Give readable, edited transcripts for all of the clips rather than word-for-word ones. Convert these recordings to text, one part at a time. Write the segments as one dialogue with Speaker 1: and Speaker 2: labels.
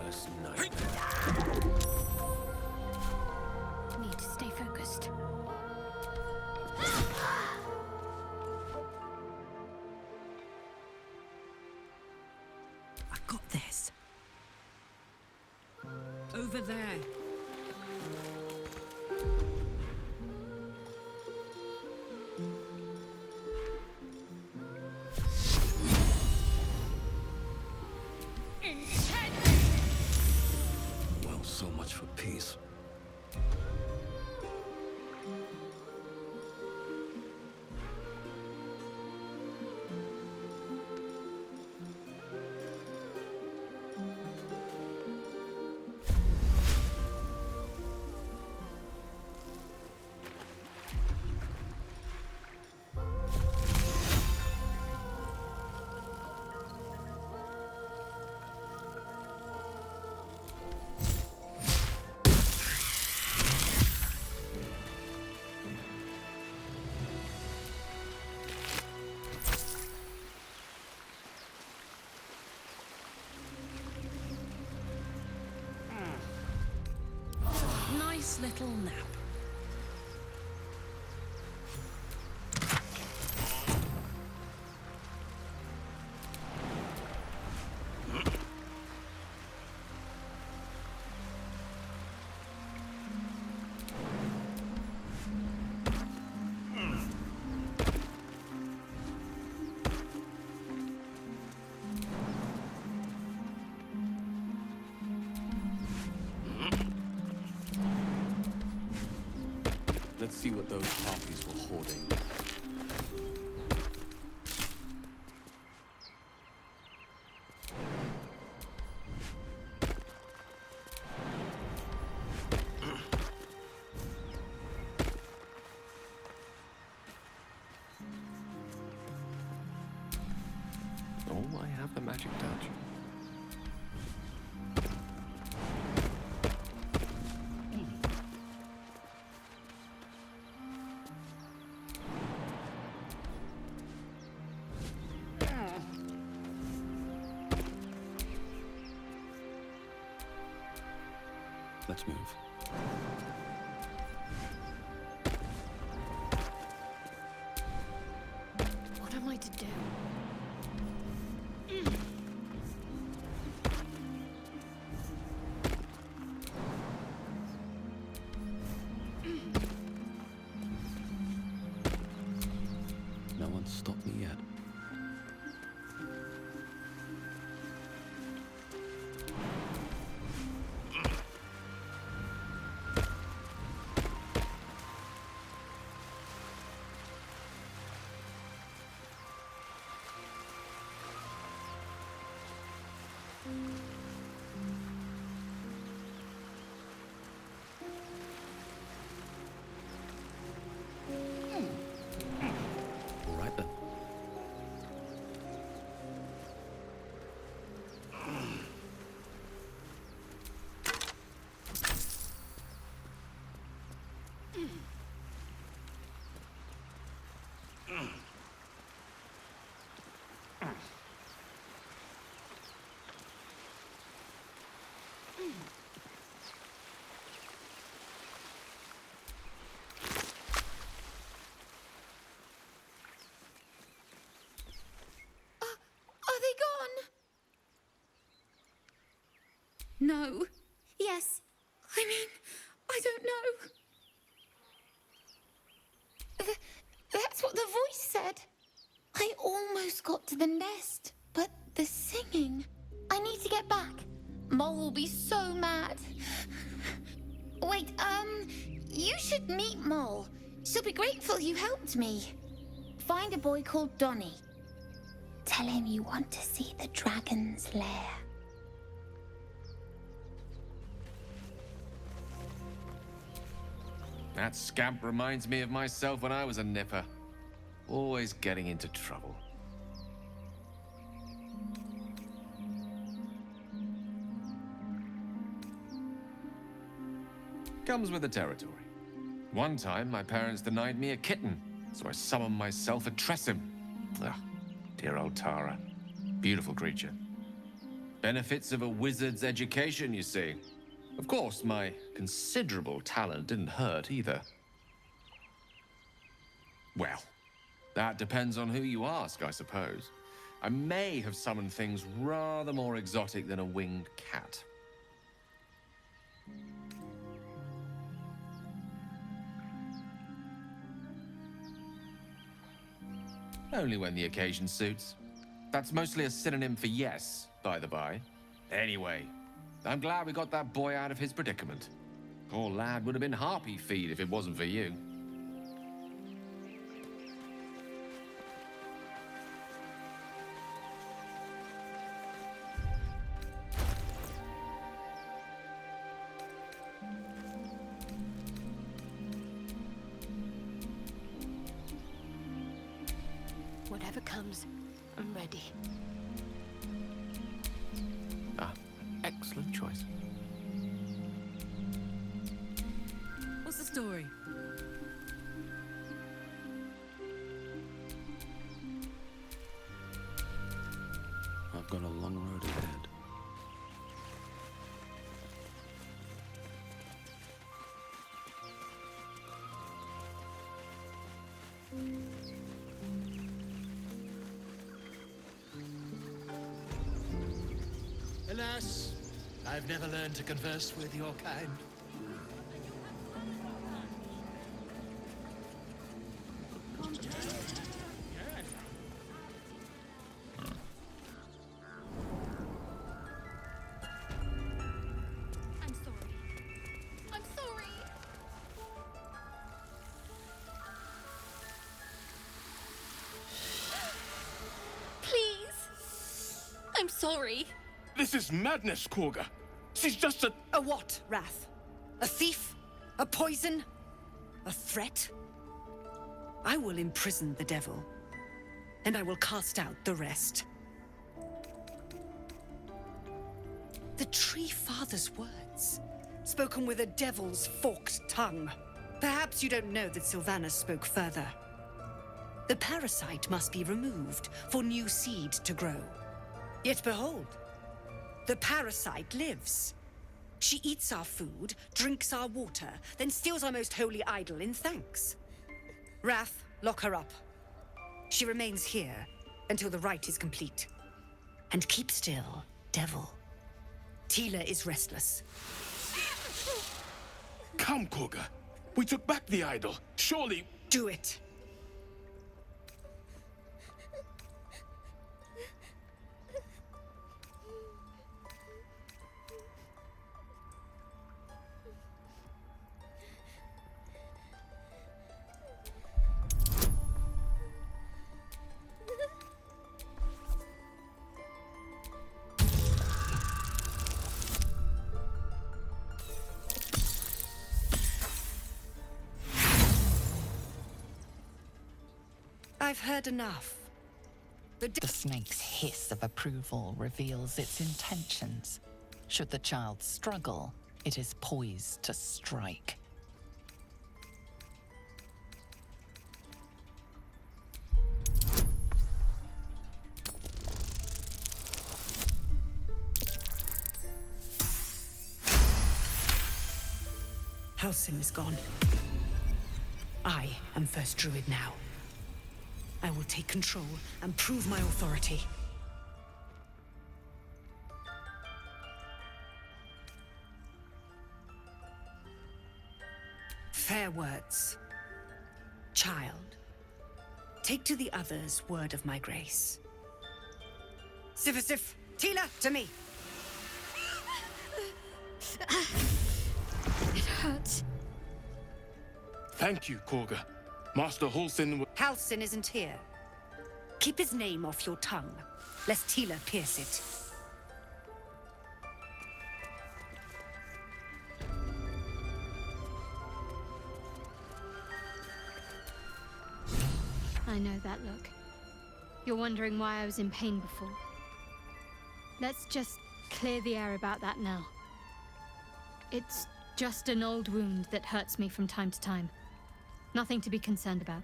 Speaker 1: worst nightmare.
Speaker 2: Need to stay focused.
Speaker 3: I got this. Over there.
Speaker 1: Well, so much for peace.
Speaker 3: Nice little nap.
Speaker 1: Let's see what those harpies were hoarding. Oh, I have the magic touch. Let's move.
Speaker 2: What am I to do?
Speaker 1: No one's stopped me yet. All right then.
Speaker 2: Are they gone? No. Yes. I mean, I don't know. That's what the voice said. I almost got to the nest, but the singing. I need to get back. Mole will be so mad. Wait, you should meet Mole. She'll be grateful you helped me. Find a boy called Donny. Tell him you want to see the dragon's lair.
Speaker 4: That scamp reminds me of myself when I was a nipper. Always getting into trouble. Comes with the territory. One time, my parents denied me a kitten, so I summoned myself a Tressym. Ah, dear old Tara. Beautiful creature. Benefits of a wizard's education, you see. Of course, my considerable talent didn't hurt either. Well, that depends on who you ask, I suppose. I may have summoned things rather more exotic than a winged cat. Only when the occasion suits. That's mostly a synonym for yes, by the by. Anyway, I'm glad we got that boy out of his predicament. Poor lad would have been harpy feed if it wasn't for you.
Speaker 5: Whatever comes, I'm ready.
Speaker 1: Ah, excellent choice.
Speaker 3: What's the story?
Speaker 1: I've got a long road ahead.
Speaker 6: Alas, I've never learned to converse with your kind.
Speaker 2: I'm sorry. I'm sorry. Please. I'm sorry.
Speaker 7: This is madness, Korga. She's just a...
Speaker 8: A what, Wrath? A thief? A poison? A threat? I will imprison the devil, and I will cast out the rest. The Tree Father's words, spoken with a devil's forked tongue. Perhaps you don't know that Sylvanas spoke further. The parasite must be removed for new seed to grow. Yet behold, the parasite lives. She eats our food, drinks our water, then steals our most holy idol in thanks. Wrath, lock her up. She remains here until the rite is complete. And keep still, devil. Tila is restless.
Speaker 7: Come, Korga. We took back the idol. Surely...
Speaker 8: Do it. I've heard enough.
Speaker 9: The snake's hiss of approval reveals its intentions. Should the child struggle, it is poised to strike.
Speaker 8: Halsin is gone. I am first druid now. I will take control and prove my authority. Fair words. Child, take to the others word of my grace. Sifasif, Tila, to me!
Speaker 2: It hurts.
Speaker 7: Thank you, Korga. Master Halsin...
Speaker 8: Halsin isn't here. Keep his name off your tongue, lest Tila pierce it.
Speaker 10: I know that look. You're wondering why I was in pain before. Let's just clear the air about that now. It's just an old wound that hurts me from time to time. Nothing to be concerned about.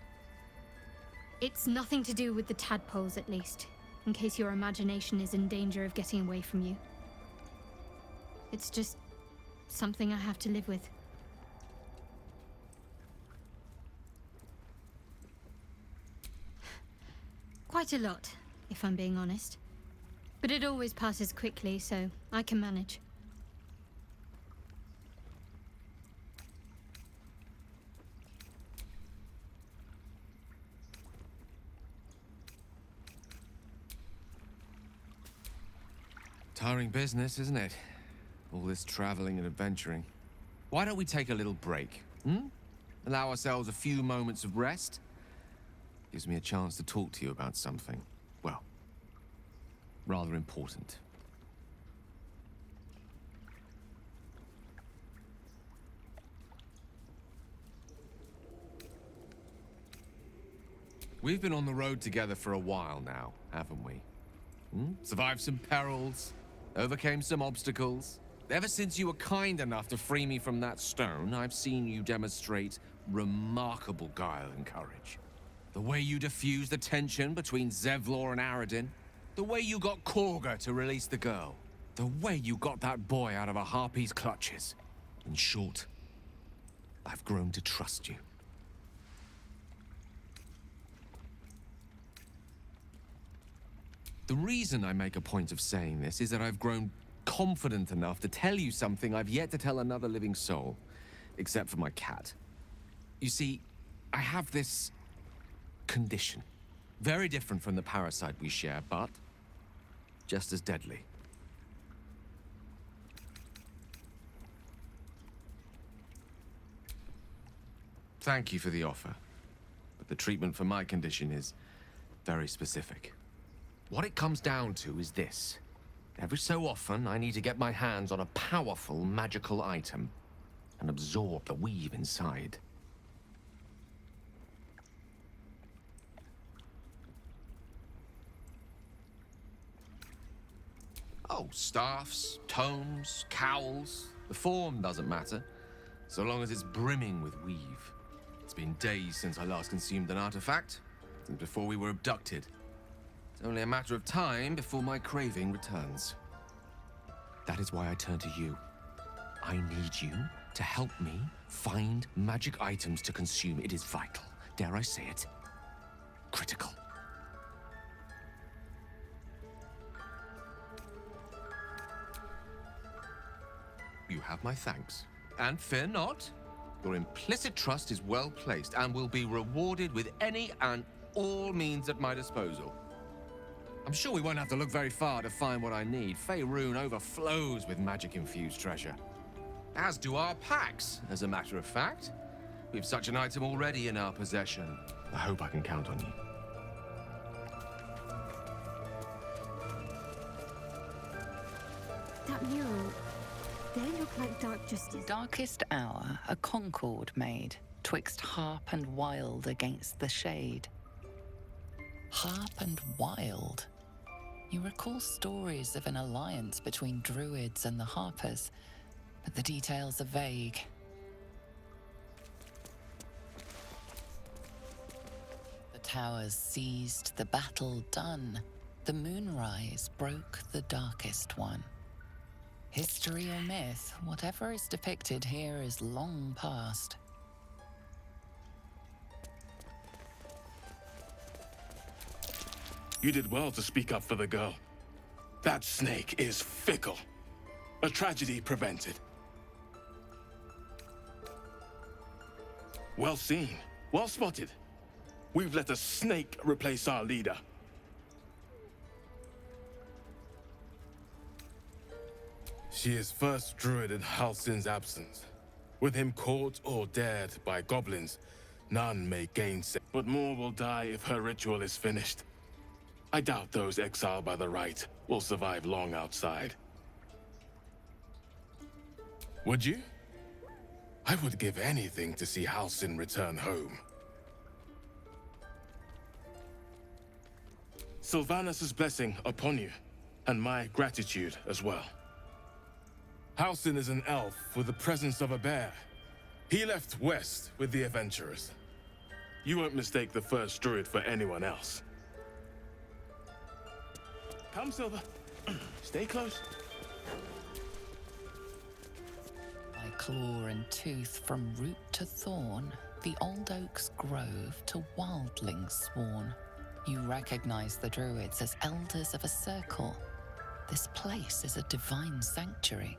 Speaker 10: It's nothing to do with the tadpoles, at least. in case your imagination is in danger of getting away from you. It's just something I have to live with. Quite a lot, if I'm being honest. But it always passes quickly, so I can manage.
Speaker 4: Tiring business, isn't it? All this traveling and adventuring. Why don't we take a little break, hmm? Allow ourselves a few moments of rest? Gives me a chance to talk to you about something, well, rather important. We've been on the road together for a while now, haven't we? Survived some perils, overcame some obstacles. Ever since you were kind enough to free me from that stone, I've seen you demonstrate remarkable guile and courage. The way you diffused the tension between Zevlor and Aradin. The way you got Korga to release the girl. The way you got that boy out of a harpy's clutches. In short, I've grown to trust you. The reason I make a point of saying this is that I've grown confident enough to tell you something I've yet to tell another living soul, except for my cat. You see, I have this condition. Very different from the parasite we share, but just as deadly. Thank you for the offer, but the treatment for my condition is very specific. What it comes down to is this. Every so often, I need to get my hands on a powerful magical item and absorb the weave inside. Oh, staffs, tomes, cowls. The form doesn't matter, so long as it's brimming with weave. It's been days since I last consumed an artifact, since before we were abducted. It's only a matter of time before my craving returns. That is why I turn to you. I need you to help me find magic items to consume. It is vital. Dare I say it? Critical. You have my thanks. And fear not. Your implicit trust is well placed and will be rewarded with any and all means at my disposal. I'm sure we won't have to look very far to find what I need. Faerun overflows with magic-infused treasure. As do our packs, as a matter of fact. We've such an item already in our possession. I hope I can count on you.
Speaker 10: That mural, they look like dark justice.
Speaker 9: Darkest hour, a concord made, twixt harp and wild against the shade. Harp and wild? You recall stories of an alliance between druids and the harpers, but the details are vague. The towers seized, the battle done. The moonrise broke the darkest one. History or myth, whatever is depicted here is long past.
Speaker 7: You did well to speak up for the girl. That snake is fickle. A tragedy prevented. Well seen. Well spotted. We've let a snake replace our leader. She is first druid in Halsin's absence. With him caught or dared by goblins, none may gainsay. But more will die if her ritual is finished. I doubt those exiled by the right will survive long outside. Would you? I would give anything to see Halsin return home. Sylvanus' blessing upon you, and my gratitude as well. Halsin is an elf with the presence of a bear. He left west with the adventurers. You won't mistake the first druid for anyone else. Come, Silver. Stay close.
Speaker 9: By claw and tooth from root to thorn, the old oak's grove to wildlings sworn. You recognize the druids as elders of a circle. This place is a divine sanctuary.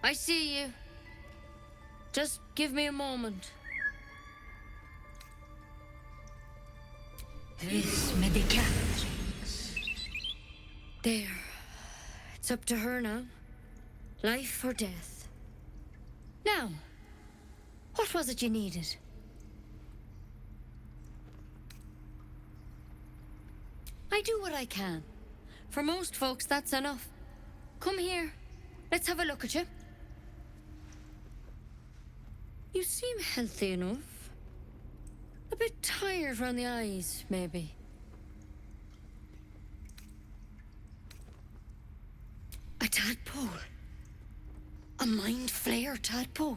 Speaker 5: I see you. Just give me a moment. There. It's up to her now. Life or death. Now, what was it you needed? I do what I can. For most folks, that's enough. Come here. Let's have a look at you. You seem healthy enough. A bit tired around the eyes, maybe. A tadpole. A mind flayer tadpole.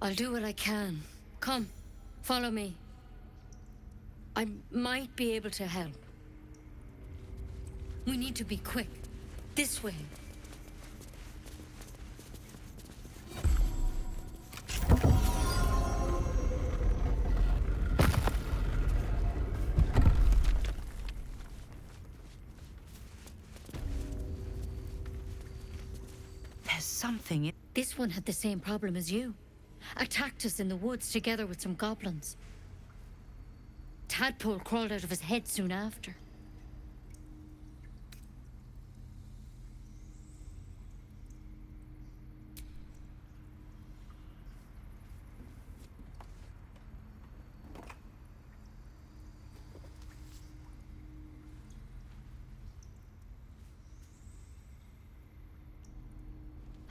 Speaker 5: I'll do what I can. Come, follow me. I might be able to help. We need to be quick. This way.
Speaker 8: There's something in...
Speaker 5: This one had the same problem as you. Attacked us in the woods together with some goblins. Tadpole crawled out of his head soon after.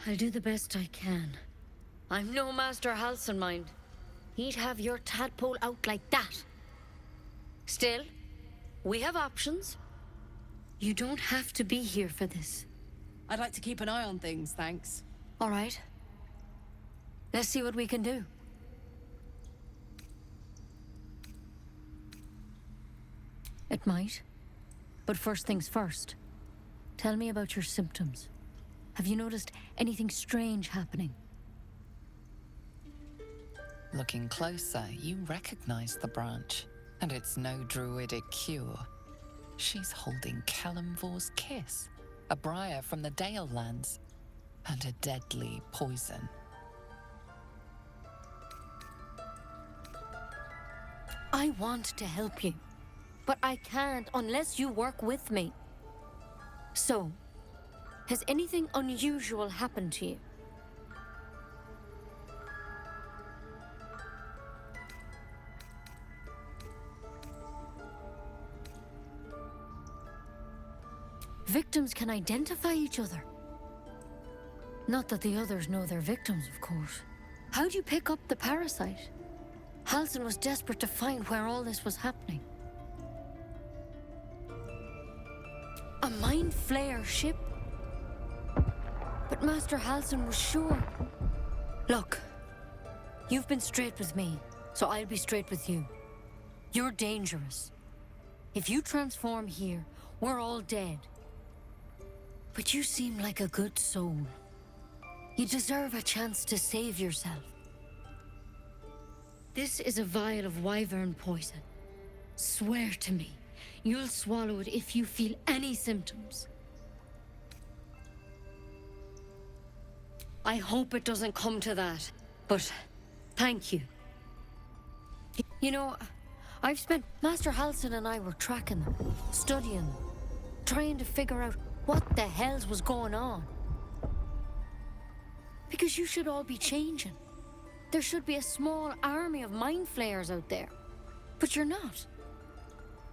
Speaker 5: I'll do the best I can. I'm no Master Halcyon, mind. He'd have your tadpole out like that. Still, we have options. You don't have to be here for this.
Speaker 3: I'd like to keep an eye on things, thanks.
Speaker 5: All right. Let's see what we can do. It might. But first things first. Tell me about your symptoms. Have you noticed anything strange happening?
Speaker 9: Looking closer, you recognize the branch, and it's no druidic cure. She's holding Kalimvor's kiss, a briar from the Dale lands, and a deadly poison.
Speaker 5: I want to help you, but I can't unless you work with me. So, has anything unusual happened to you? Victims can identify each other. Not that the others know they're victims, of course. How'd you pick up the parasite? Halcyon was desperate to find where all this was happening. A mind flayer ship? But Master Halcyon was sure. Look, you've been straight with me, so I'll be straight with you. You're dangerous. If you transform here, we're all dead. But you seem like a good soul. You deserve a chance to save yourself. This is a vial of wyvern poison. Swear to me, you'll swallow it if you feel any symptoms. I hope it doesn't come to that, but thank you. You know, I've spent... Master Halcyon and I were tracking them, studying them, trying to figure out what the hells was going on. Because you should all be changing. There should be a small army of mind flayers out there. But you're not.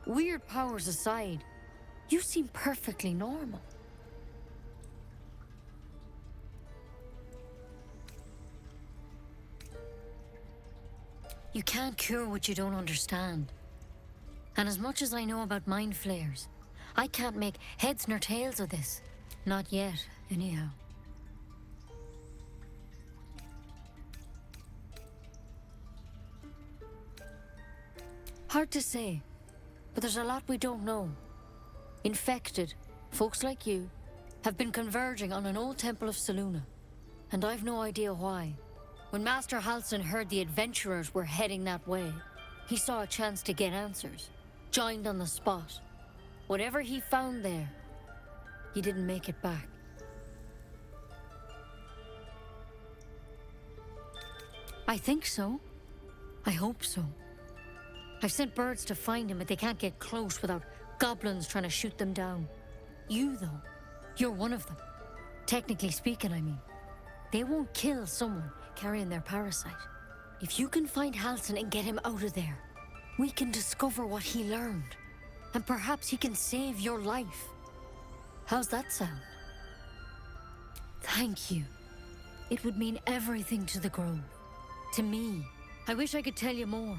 Speaker 5: Weird powers aside, you seem perfectly normal. You can't cure what you don't understand. And as much as I know about mind flayers, I can't make heads nor tails of this. Not yet, anyhow. Hard to say, but there's a lot we don't know. Infected, folks like you, have been converging on an old temple of Selûne, and I've no idea why. When Master Halsin heard the adventurers were heading that way, he saw a chance to get answers, joined on the spot. Whatever he found there, he didn't make it back. I think so. I hope so. I've sent birds to find him, but they can't get close without goblins trying to shoot them down. You, though, you're one of them. Technically speaking, I mean. They won't kill someone carrying their parasite. If you can find Halsin and get him out of there, we can discover what he learned. And perhaps he can save your life. How's that sound? Thank you. It would mean everything to the Grove. To me. I wish I could tell you more.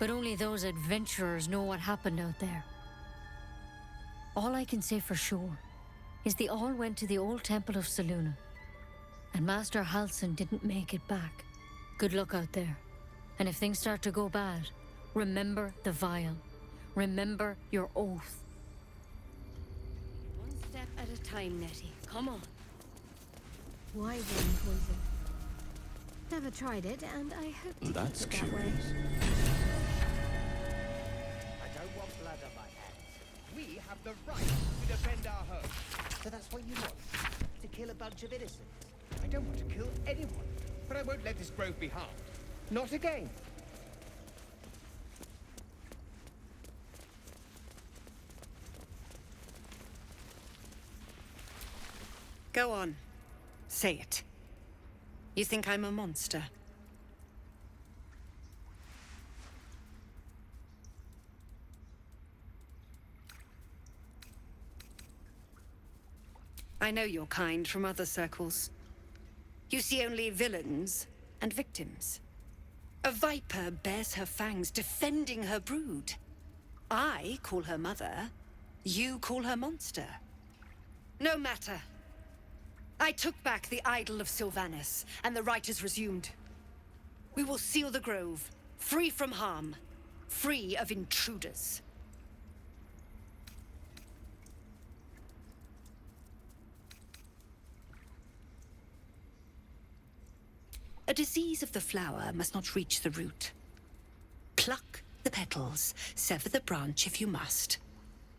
Speaker 5: But only those adventurers know what happened out there. All I can say for sure is they all went to the old temple of Selûne. And Master Halsin didn't make it back. Good luck out there. And if things start to go bad, remember the vial. Remember your oath. One step at a time, Nettie. Come on.
Speaker 10: Why worm poison? Never tried it, and I hope to
Speaker 1: That's
Speaker 10: keep it that way.
Speaker 1: curious.
Speaker 11: I don't want blood on my hands. We have the right to defend our home. So that's what you want? To kill a bunch of innocents? I don't want to kill anyone, but I won't let this grove be harmed. Not again.
Speaker 8: Go on. Say it. You think I'm a monster? I know your kind from other circles. You see only villains and victims. A viper bears her fangs defending her brood. I call her mother. You call her monster. No matter. I took back the idol of Sylvanas, and the rite is resumed. We will seal the grove, free from harm, free of intruders. A disease of the flower must not reach the root. Pluck the petals, sever the branch if you must,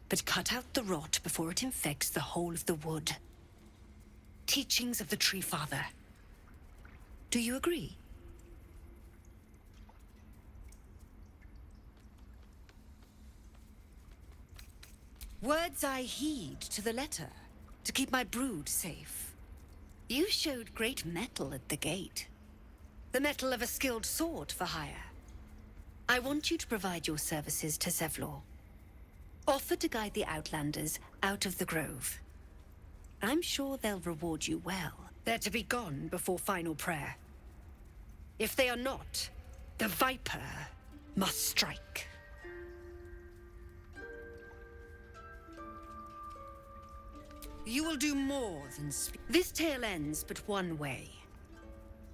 Speaker 8: but cut out the rot before it infects the whole of the wood. Teachings of the Tree Father. Do you agree? Words I heed to the letter, to keep my brood safe. You showed great mettle at the gate. The mettle of a skilled sword for hire. I want you to provide your services to Zevlor. Offer to guide the Outlanders out of the grove. I'm sure they'll reward you well. They're to be gone before final prayer. If they are not, the Viper must strike. You will do more than speak. This tale ends but one way.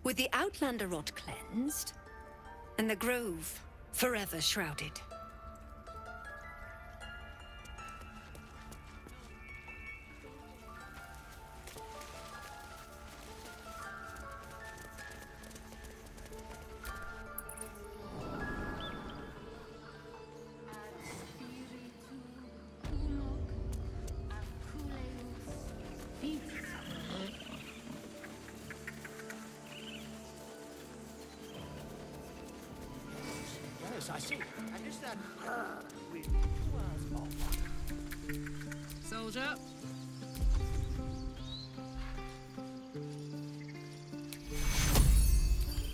Speaker 8: With the Outlander rot cleansed, and the grove forever shrouded.
Speaker 11: Yes, I see. And is that with
Speaker 3: Soldier.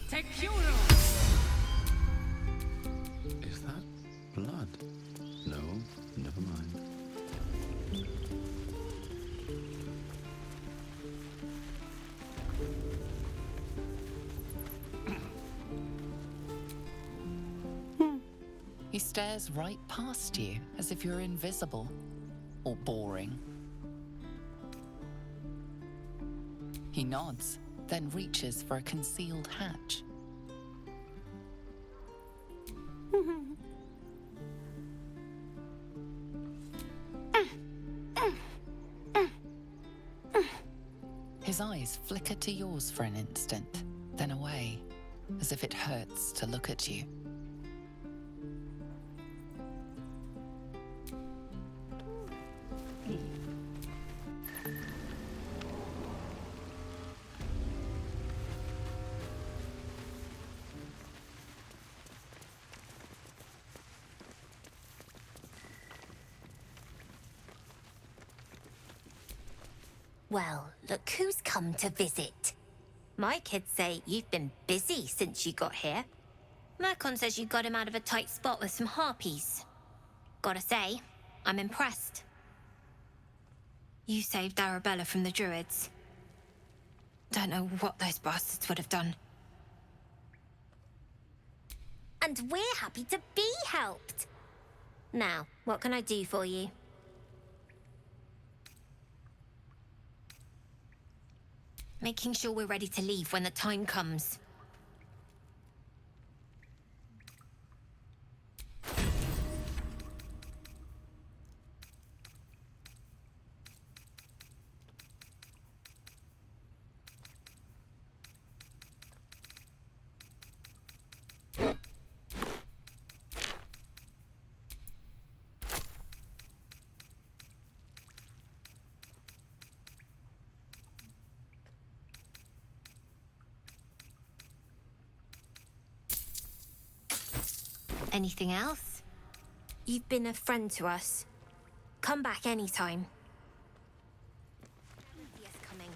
Speaker 3: Teculo!
Speaker 1: Is that blood? No, never mind.
Speaker 9: stares right past you as if you're invisible or boring. He nods, then reaches for a concealed hatch. His eyes flicker to yours for an instant, then away, as if it hurts to look at you.
Speaker 2: Well, look who's come to visit. My kids say you've been busy since you got here. Mercon says you got him out of a tight spot with some harpies. Gotta say, I'm impressed. You saved Arabella from the druids. Don't know what those bastards would have done. And we're happy to be helped. Now, what can I do for you? Making sure we're ready to leave when the time comes. Anything else? You've been a friend to us. Come back anytime. Yes, coming.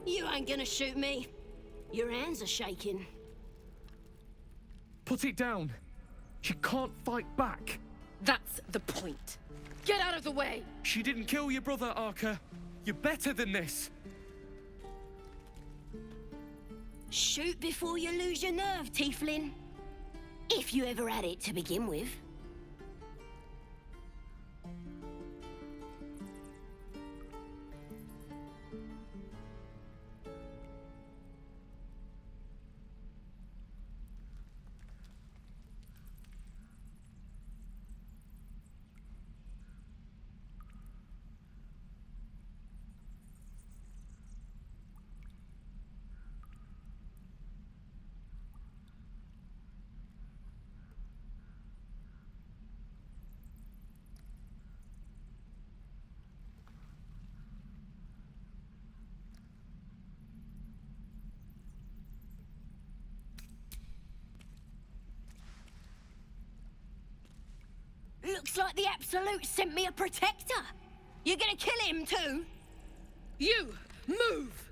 Speaker 12: You ain't gonna shoot me. Your hands are shaking.
Speaker 13: Put it down. She can't fight back.
Speaker 12: That's the point. Get out of the way!
Speaker 13: She didn't kill your brother, Arca. You're better than this.
Speaker 12: Shoot before you lose your nerve, tiefling. If you ever had it to begin with. Looks like the Absolute sent me a protector. You gonna kill him too? You, move!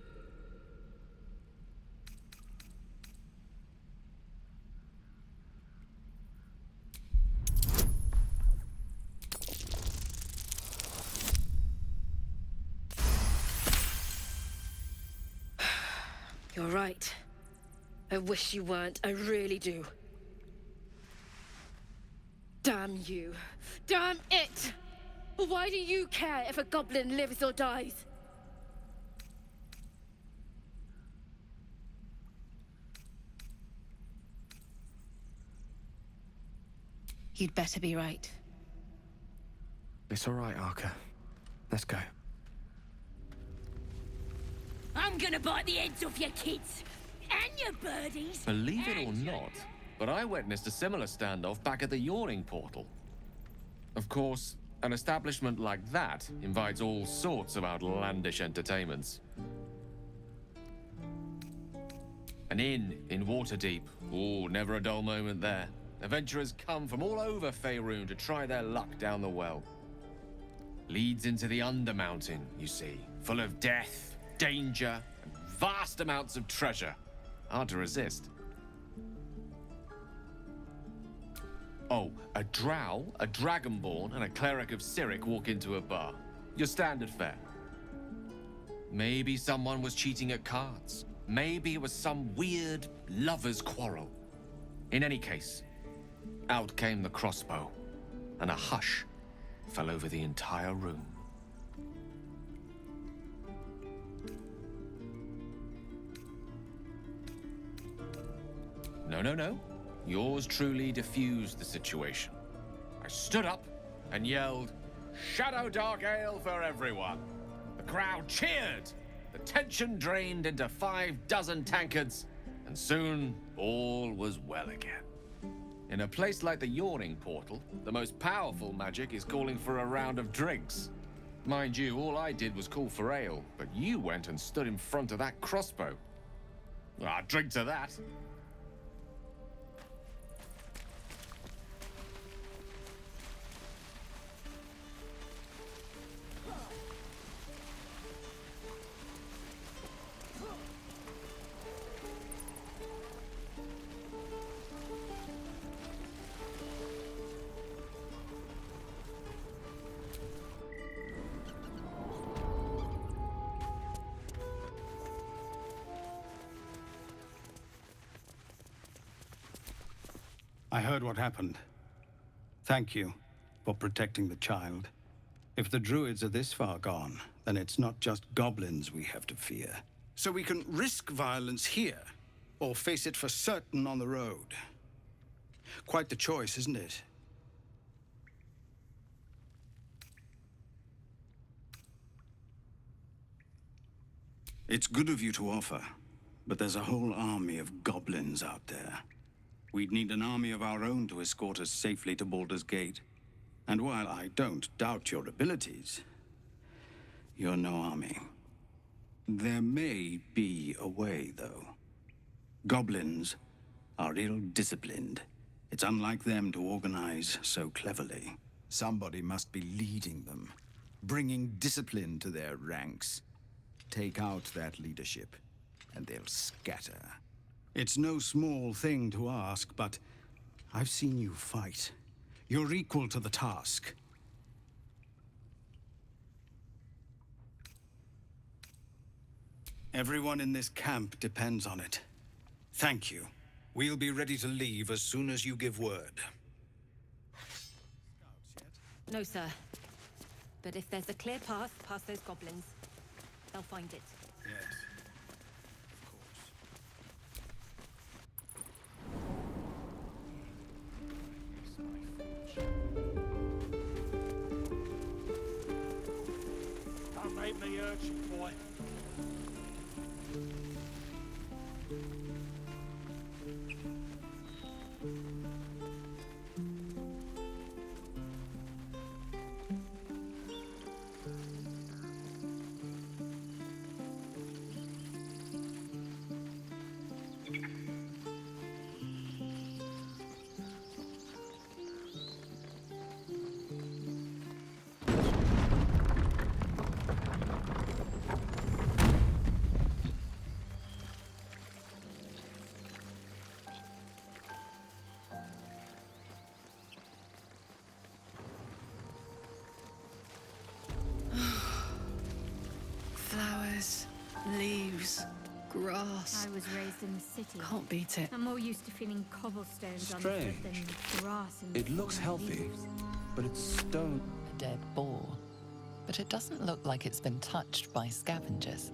Speaker 12: You're right. I wish you weren't. I really do. Damn you. Damn it! Why do you care if a goblin lives or dies? You'd better be right.
Speaker 14: It's all right, Arca. Let's go.
Speaker 12: I'm gonna bite the heads off your kids and your birdies.
Speaker 4: Believe it or not, but I witnessed a similar standoff back at the Yawning Portal. Of course, an establishment like that invites all sorts of outlandish entertainments. An inn in Waterdeep. Ooh, never a dull moment there. Adventurers come from all over Faerun to try their luck down the well. Leads into the Undermountain, you see, full of death, danger, and vast amounts of treasure. Hard to resist. Oh, a drow, a dragonborn, and a cleric of Cyric walk into a bar. Your standard fare. Maybe someone was cheating at cards. Maybe it was some weird lover's quarrel. In any case, out came the crossbow, and a hush fell over the entire room. No. Yours truly diffused the situation. I stood up and yelled, "Shadow Dark Ale for everyone!" The crowd cheered. The tension drained into 6 tankards, and soon all was well again. In a place like the Yawning Portal, the most powerful magic is calling for a round of drinks. Mind you, all I did was call for ale, but you went and stood in front of that crossbow. I'd drink to that.
Speaker 15: I heard what happened. Thank you for protecting the child. If the druids are this far gone, then it's not just goblins we have to fear. So we can risk violence here, or face it for certain on the road. Quite the choice, isn't it? It's good of you to offer, but there's a whole army of goblins out there. We'd need an army of our own to escort us safely to Baldur's Gate. And while I don't doubt your abilities, you're no army. There may be a way, though. Goblins are ill-disciplined. It's unlike them to organize so cleverly.
Speaker 16: Somebody must be leading them, bringing discipline to their ranks. Take out that leadership, and they'll scatter.
Speaker 15: It's no small thing to ask, but I've seen you fight. You're equal to the task. Everyone in this camp depends on it. Thank you. We'll be ready to leave as soon as you give word.
Speaker 12: No, sir. But if there's a clear path past those goblins, they'll find it.
Speaker 15: Yes.
Speaker 6: Don't make me hurt you, boy.
Speaker 9: Flowers, leaves,
Speaker 8: grass.
Speaker 10: I was raised in the city.
Speaker 8: Can't beat it.
Speaker 10: I'm more used to feeling cobblestones on
Speaker 1: Strange.
Speaker 10: the foot than grass and
Speaker 1: It looks
Speaker 10: fallen
Speaker 1: healthy,
Speaker 10: leaves.
Speaker 1: but it's stone.
Speaker 9: A dead boar. But it doesn't look like it's been touched by scavengers.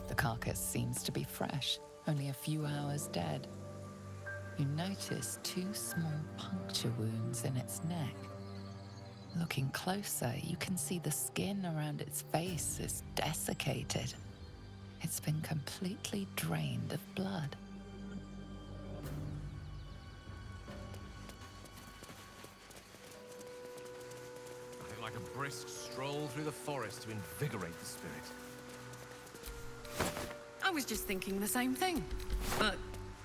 Speaker 9: The carcass seems to be fresh, only a few hours dead. You notice 2 small puncture wounds in its neck. Looking closer, you can see the skin around its face is desiccated. It's been completely drained of blood.
Speaker 4: Nothing like a brisk stroll through the forest to invigorate the spirit.
Speaker 8: I was just thinking the same thing, but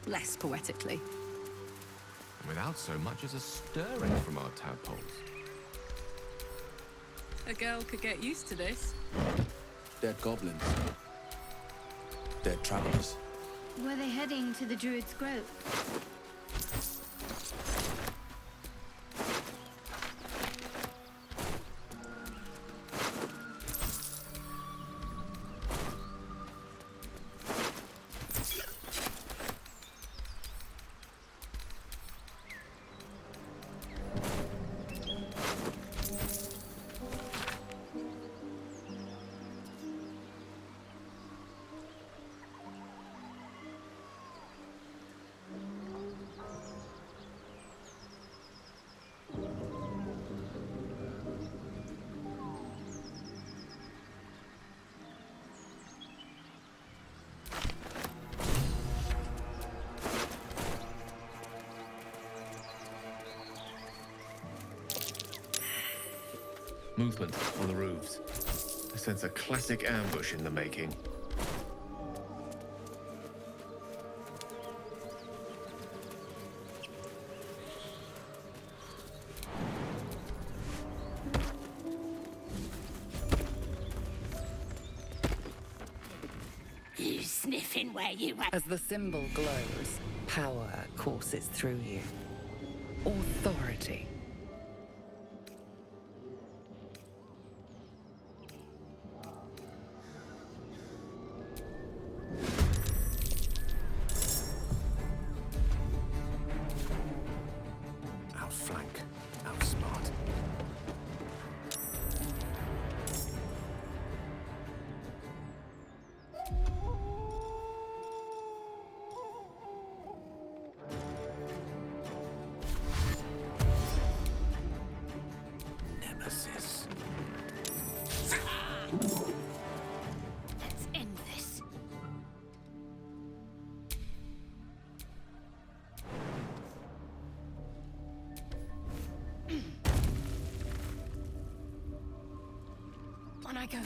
Speaker 8: less poetically.
Speaker 4: Without so much as a stirring from our tadpoles.
Speaker 8: A girl could get used to this.
Speaker 1: Dead goblins. Dead travelers.
Speaker 10: Were they heading to the Druid's Grove?
Speaker 4: Movement on the roofs. I sense a classic ambush in the making.
Speaker 12: You sniffing where you were?
Speaker 9: As the symbol glows, power courses through you. Authority.
Speaker 14: Outflank, outsmart.
Speaker 1: Nemesis.
Speaker 12: Let's end this. On I go.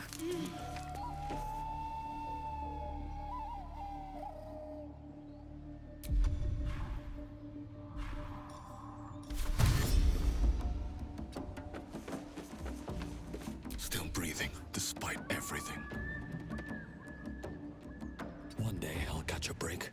Speaker 1: Still breathing, despite everything. One day I'll catch a break.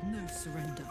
Speaker 8: No surrender.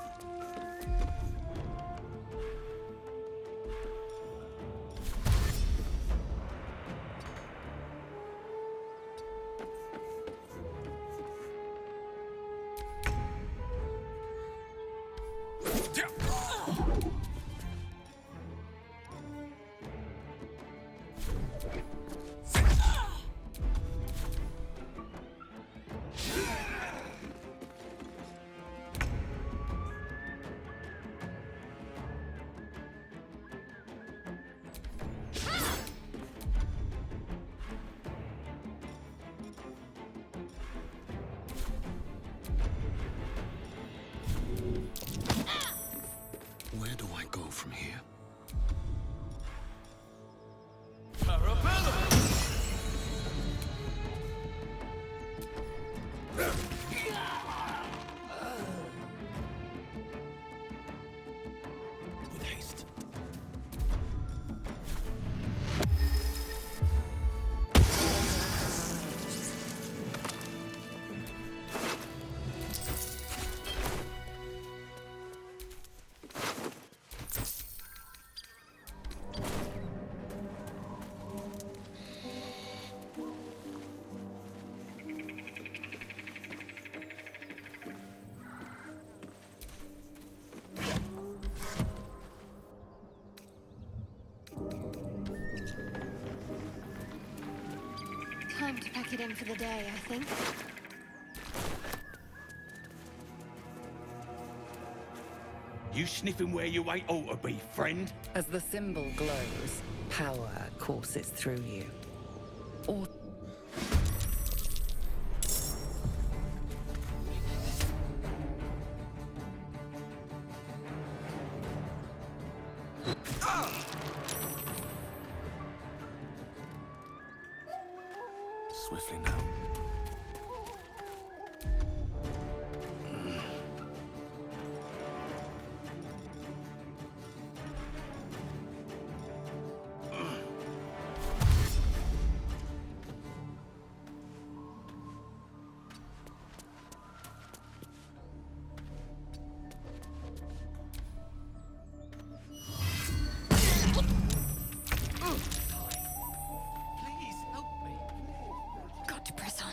Speaker 2: Time to pack it in for the day, I think.
Speaker 11: You sniffing where you ain't ought to be, friend?
Speaker 9: As the symbol glows, power courses through you. Or
Speaker 14: Swiftly now.
Speaker 2: Got to press on.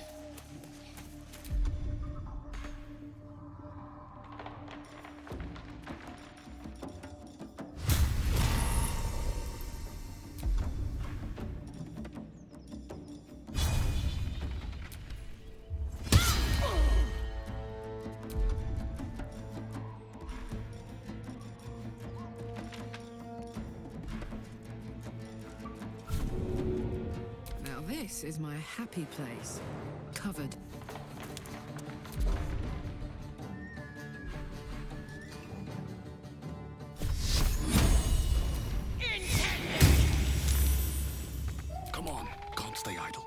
Speaker 3: Now this is my happy place. Covered.
Speaker 14: Come on, can't stay idle.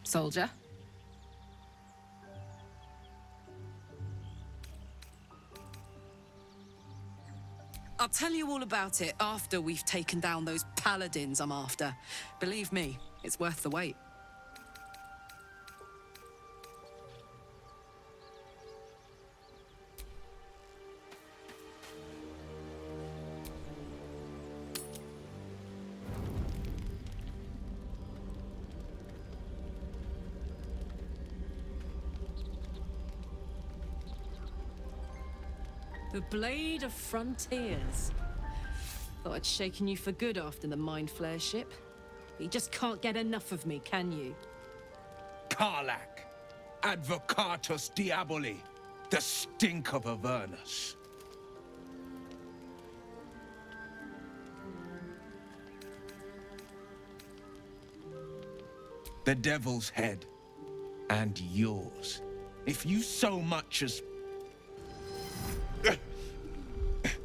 Speaker 3: Soldier?
Speaker 17: I'll tell you all about it after we've taken down those paladins I'm after. Believe me, it's worth the wait.
Speaker 3: The Blade of Frontiers. Thought I'd shaken you for good after the Mind Flare ship. You just can't get enough of me, can you?
Speaker 11: Karlach, Advocatus Diaboli, the stink of Avernus. The Devil's Head, and yours. If you so much as...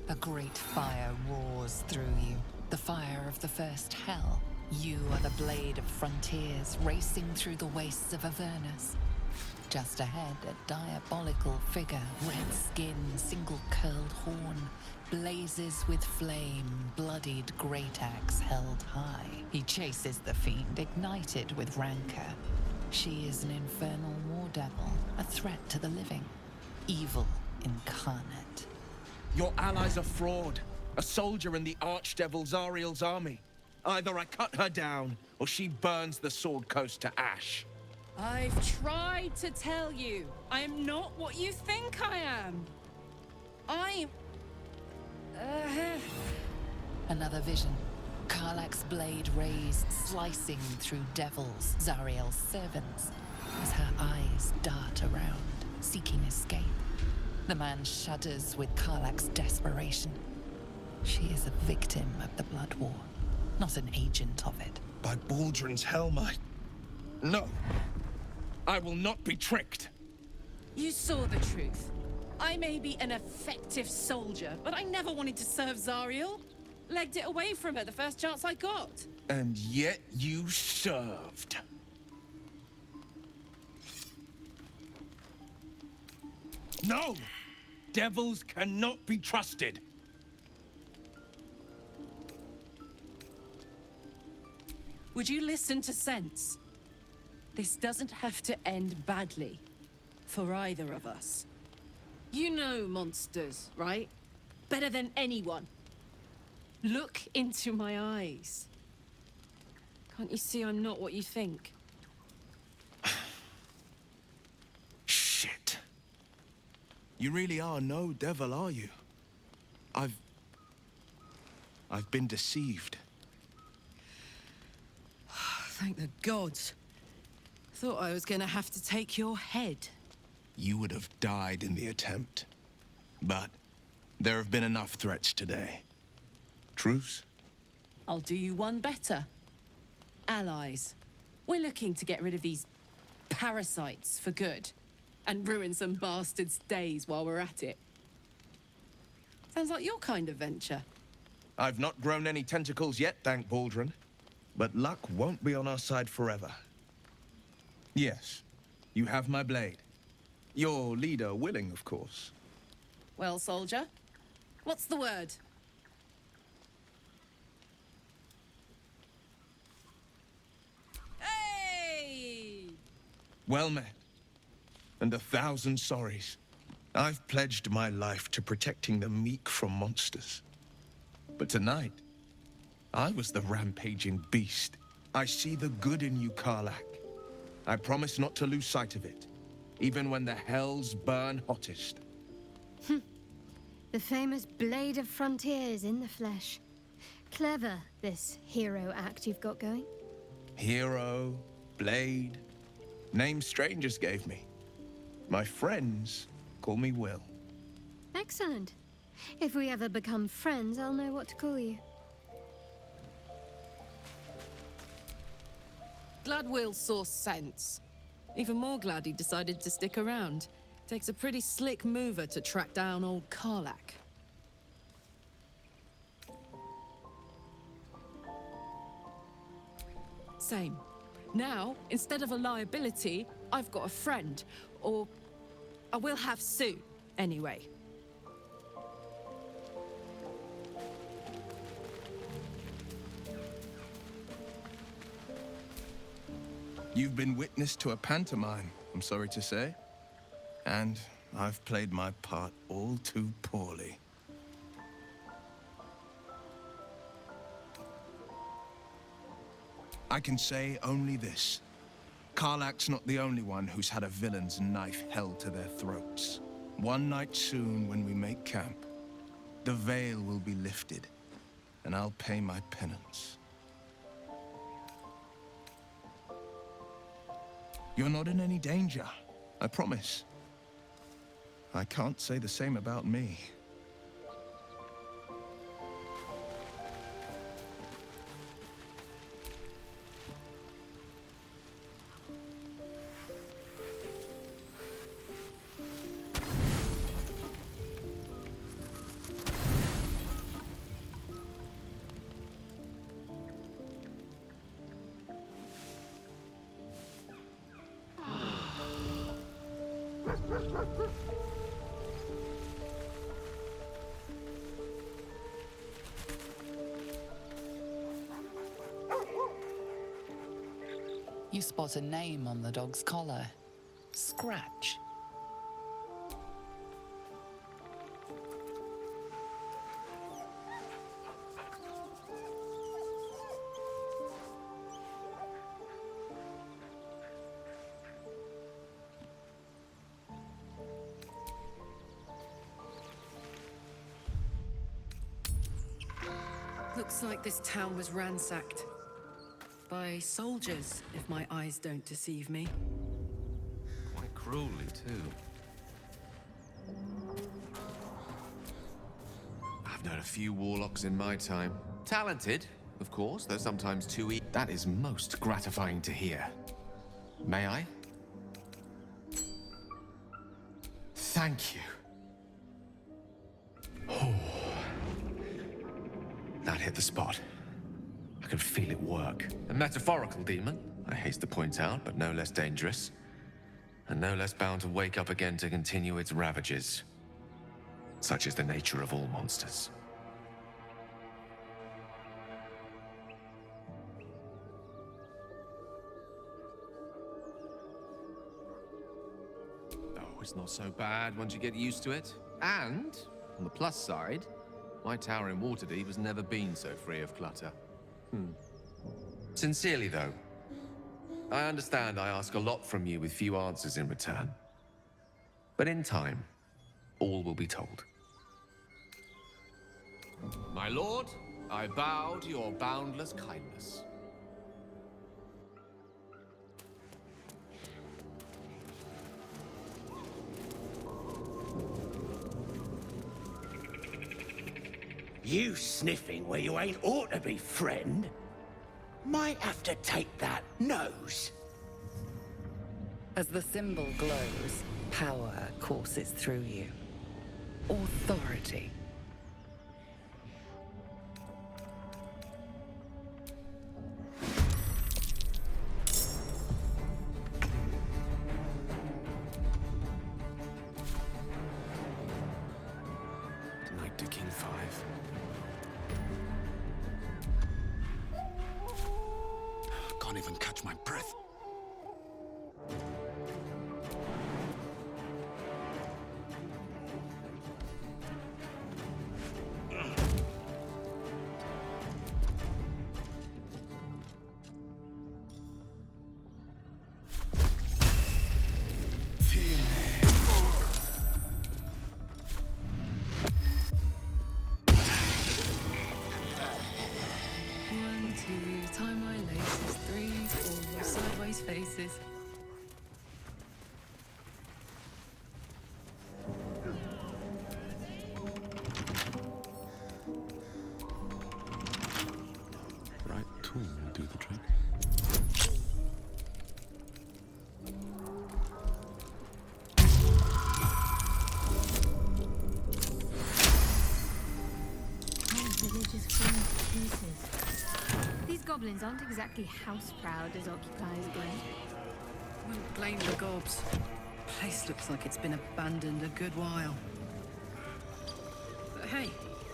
Speaker 9: a great fire roars through you. The fire of the first hell. You are the Blade of Frontiers, racing through the wastes of Avernus. Just ahead, a diabolical figure, red skin, single-curled horn, blazes with flame, bloodied great axe held high. He chases the fiend, ignited with rancor. She is an infernal war devil, a threat to the living. Evil incarnate.
Speaker 11: Your ally's a fraud, a soldier in the Archdevil Zariel's army. Either I cut her down, or she burns the Sword Coast to ash.
Speaker 3: I've tried to tell you, I am not what you think I am. I'm...
Speaker 9: Another vision. Karlach's blade raised, slicing through devils, Zariel's servants, as her eyes dart around, seeking escape. The man shudders with Karlach's desperation. She is a victim of the Blood War, not an agent of it.
Speaker 14: By Baldrin's helm, No! I will not be tricked!
Speaker 3: You saw the truth. I may be an effective soldier, but I never wanted to serve Zariel. Legged it away from her the first chance I got.
Speaker 14: And yet you served. No! Devils cannot be trusted.
Speaker 3: Would you listen to sense? This doesn't have to end badly. For either of us. You know monsters, right? Better than anyone. Look into my eyes. Can't you see I'm not what you think?
Speaker 14: Shit. You really are no devil, are you? I've been deceived.
Speaker 3: Thank the gods. Thought I was gonna have to take your head.
Speaker 14: You would have died in the attempt. But there have been enough threats today. Truce?
Speaker 3: I'll do you one better. Allies. We're looking to get rid of these parasites for good. And ruin some bastards' days while we're at it. Sounds like your kind of venture.
Speaker 14: I've not grown any tentacles yet, thank Baldrin. But luck won't be on our side forever. Yes, you have my blade. Your leader willing, of course.
Speaker 3: Well, soldier, what's the word? Hey!
Speaker 14: Well met. And 1,000 sorries. I've pledged my life to protecting the meek from monsters. But tonight, I was the rampaging beast. I see the good in you, Karlach. I promise not to lose sight of it, even when the hells burn hottest.
Speaker 10: The famous Blade of Frontiers in the flesh. Clever, this hero act you've got going.
Speaker 14: Hero, Blade, names strangers gave me. My friends call me Will.
Speaker 10: Excellent. If we ever become friends, I'll know what to call you.
Speaker 3: Glad Will saw sense. Even more glad he decided to stick around. Takes a pretty slick mover to track down old Karlach. Same. Now, instead of a liability, I've got a friend. Or I will have soon, anyway.
Speaker 14: You've been witness to a pantomime, I'm sorry to say. And I've played my part all too poorly. I can say only this. Karlach's not the only one who's had a villain's knife held to their throats. One night soon, when we make camp, the veil will be lifted, and I'll pay my penance. You're not in any danger, I promise. I can't say the same about me.
Speaker 9: You spot a name on the dog's collar. Scratch.
Speaker 3: Looks like this town was ransacked. By soldiers, if my eyes don't deceive me.
Speaker 4: Quite cruelly, too. Known a few warlocks in my time. Talented, of course, though sometimes too easy. That is most gratifying to hear. May I? Thank you. Oh. That hit the spot. I could feel it work. A metaphorical demon, I haste to point out, but no less dangerous. And no less bound to wake up again to continue its ravages. Such is the nature of all monsters. Oh, it's not so bad once you get used to it. And, on the plus side, my tower in Waterdeep has never been so free of clutter. Sincerely, though, I understand I ask a lot from you with few answers in return. But in time, all will be told. My lord, I bow to your boundless kindness.
Speaker 11: You sniffing where you ain't ought to be, friend? Might have to take that nose.
Speaker 9: As the symbol glows, power courses through you. Authority.
Speaker 1: Knight to King 5. Can't even catch my breath.
Speaker 3: One, two, tie my laces. 3, 4, sideways faces.
Speaker 1: Right tool will do the trick.
Speaker 10: Village is falling to pieces. These goblins aren't exactly house-proud as occupiers go.
Speaker 3: Wouldn't blame the gobs. Place looks like it's been abandoned a good while. But hey,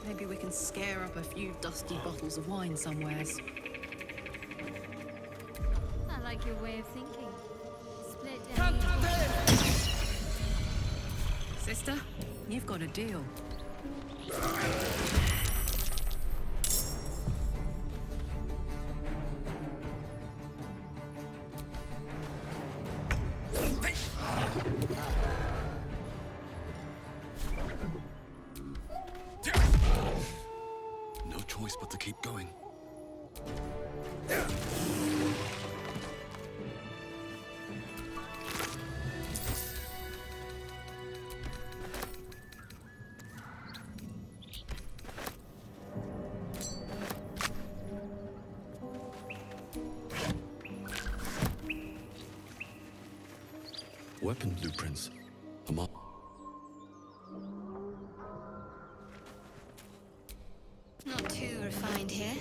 Speaker 3: maybe we can scare up a few dusty bottles of wine somewheres.
Speaker 10: I like your way of thinking. Split and
Speaker 3: Sister, you've got a deal.
Speaker 1: No choice but to keep going. Weapon blueprints.
Speaker 2: Not too refined here.